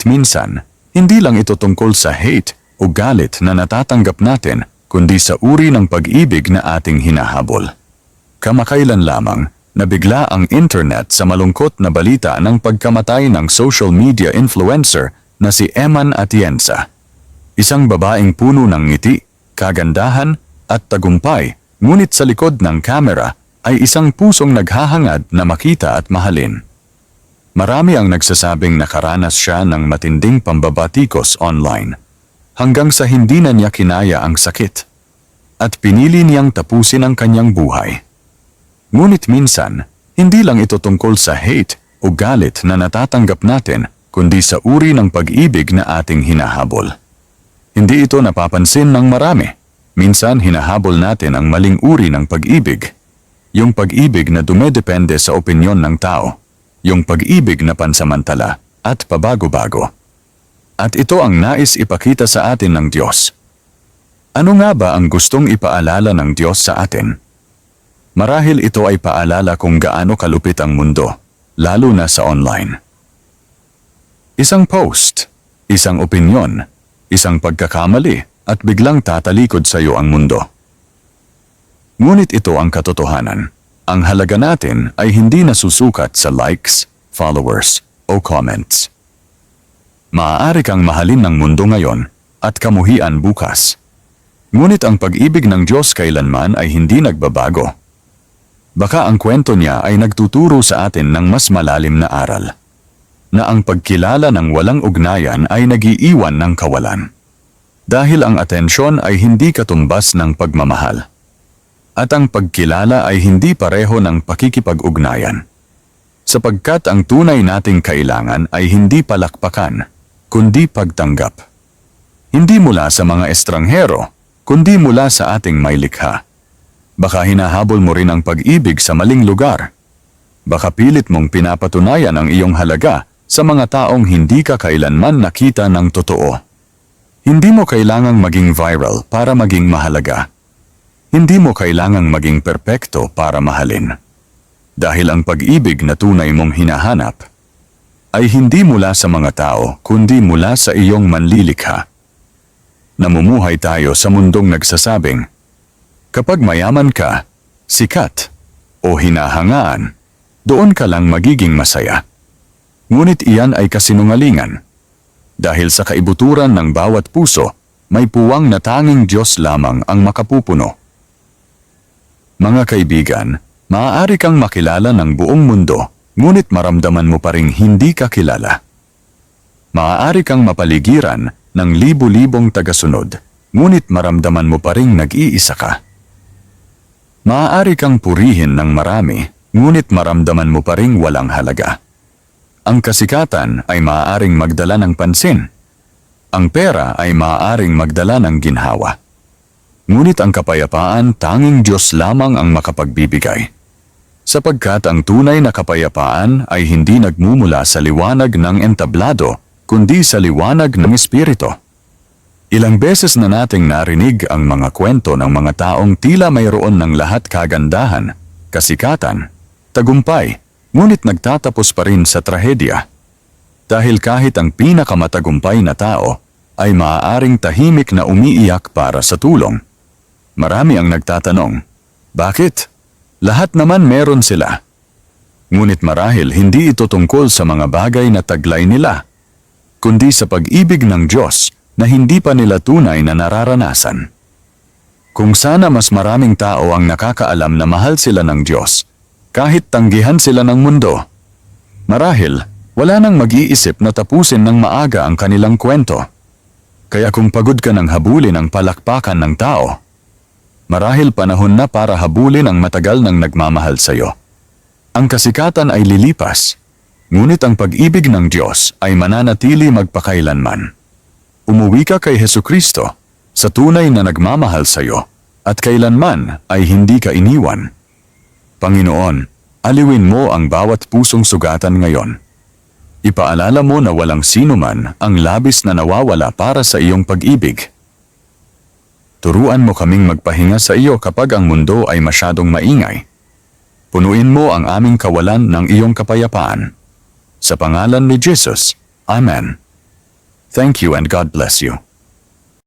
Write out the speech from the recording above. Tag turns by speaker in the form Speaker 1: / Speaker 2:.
Speaker 1: Minsan, hindi lang ito tungkol sa hate o galit na natatanggap natin, kundi sa uri ng pag-ibig na ating hinahabol. Kamakailan lamang, nabigla ang internet sa malungkot na balita ng pagkamatay ng social media influencer na si Eman Atienza. Isang babaeng puno ng ngiti, kagandahan at tagumpay, ngunit sa likod ng kamera ay isang pusong naghahangad na makita at mahalin. Marami ang nagsasabing nakaranas siya ng matinding pambabatikos online, hanggang sa hindi na niya kinaya ang sakit, at pinili niyang tapusin ang kanyang buhay. Ngunit minsan, hindi lang ito tungkol sa hate o galit na natatanggap natin, kundi sa uri ng pag-ibig na ating hinahabol. Hindi ito napapansin ng marami. Minsan hinahabol natin ang maling uri ng pag-ibig. Yung pag-ibig na dumedepende sa opinyon ng tao. Yung pag-ibig na pansamantala at pabago-bago. At ito ang nais ipakita sa atin ng Diyos. Ano nga ba ang gustong ipaalala ng Diyos sa atin? Marahil ito ay paalala kung gaano kalupit ang mundo, lalo na sa online. Isang post, isang opinyon, isang pagkakamali at biglang tatalikod sa iyo ang mundo. Ngunit ito ang katotohanan. Ang halaga natin ay hindi nasusukat sa likes, followers, o comments. Maaari kang mahalin ng mundo ngayon at kamuhian bukas. Ngunit ang pag-ibig ng Diyos kailanman ay hindi nagbabago. Baka ang kwento niya ay nagtuturo sa atin ng mas malalim na aral, na ang pagkilala ng walang ugnayan ay nagiiwan ng kawalan. Dahil ang atensyon ay hindi katumbas ng pagmamahal. At ang pagkilala ay hindi pareho ng pakikipag-ugnayan. Sapagkat ang tunay nating kailangan ay hindi palakpakan, kundi pagtanggap. Hindi mula sa mga estranghero, kundi mula sa ating may likha. Baka hinahabol mo rin ang pag-ibig sa maling lugar. Baka pilit mong pinapatunayan ang iyong halaga sa mga taong hindi ka kailanman nakita ng totoo. Hindi mo kailangang maging viral para maging mahalaga. Hindi mo kailangang maging perpekto para mahalin. Dahil ang pag-ibig na tunay mong hinahanap ay hindi mula sa mga tao kundi mula sa iyong manlilikha. Namumuhay tayo sa mundong nagsasabing, kapag mayaman ka, sikat, o hinahangaan, doon ka lang magiging masaya. Ngunit iyan ay kasinungalingan. Dahil sa kaibuturan ng bawat puso, may puwang na tanging Diyos lamang ang makapupuno. Mga kaibigan, maaari kang makilala ng buong mundo, ngunit maramdaman mo pa ring hindi ka kilala. Maaari kang mapaligiran ng libu-libong tagasunod, ngunit maramdaman mo pa ring nag-iisa ka. Maaari kang purihin ng marami, ngunit maramdaman mo pa ring walang halaga. Ang kasikatan ay maaaring magdala ng pansin. Ang pera ay maaaring magdala ng ginhawa. Ngunit ang kapayapaan tanging Diyos lamang ang makapagbibigay. Sapagkat ang tunay na kapayapaan ay hindi nagmumula sa liwanag ng entablado, kundi sa liwanag ng Espiritu. Ilang beses na nating narinig ang mga kwento ng mga taong tila mayroon ng lahat kagandahan, kasikatan, tagumpay, ngunit nagtatapos pa rin sa trahedya. Dahil kahit ang pinakamatagumpay na tao ay maaaring tahimik na umiiyak para sa tulong. Marami ang nagtatanong, bakit? Lahat naman meron sila. Ngunit marahil hindi ito tungkol sa mga bagay na taglay nila, kundi sa pag-ibig ng Diyos na hindi pa nila tunay na nararanasan. Kung sana mas maraming tao ang nakakaalam na mahal sila ng Diyos, kahit tanggihan sila ng mundo, marahil wala nang mag-iisip na tapusin ng maaga ang kanilang kwento. Kaya kung pagod ka ng habulin ang palakpakan ng tao, marahil panahon na para habulin ang matagal ng nagmamahal sa iyo. Ang kasikatan ay lilipas, ngunit ang pag-ibig ng Diyos ay mananatili magpakailanman. Umuwi ka kay Hesukristo, sa tunay na nagmamahal sa iyo, at kailanman ay hindi ka iniwan. Panginoon, aliwin mo ang bawat pusong sugatan ngayon. Ipaalala mo na walang sinuman ang labis na nawawala para sa iyong pag-ibig. Turuan mo kaming magpahinga sa iyo kapag ang mundo ay masyadong maingay. Punuin mo ang aming kawalan ng iyong kapayapaan. Sa pangalan ni Jesus, Amen. Thank you and God bless you.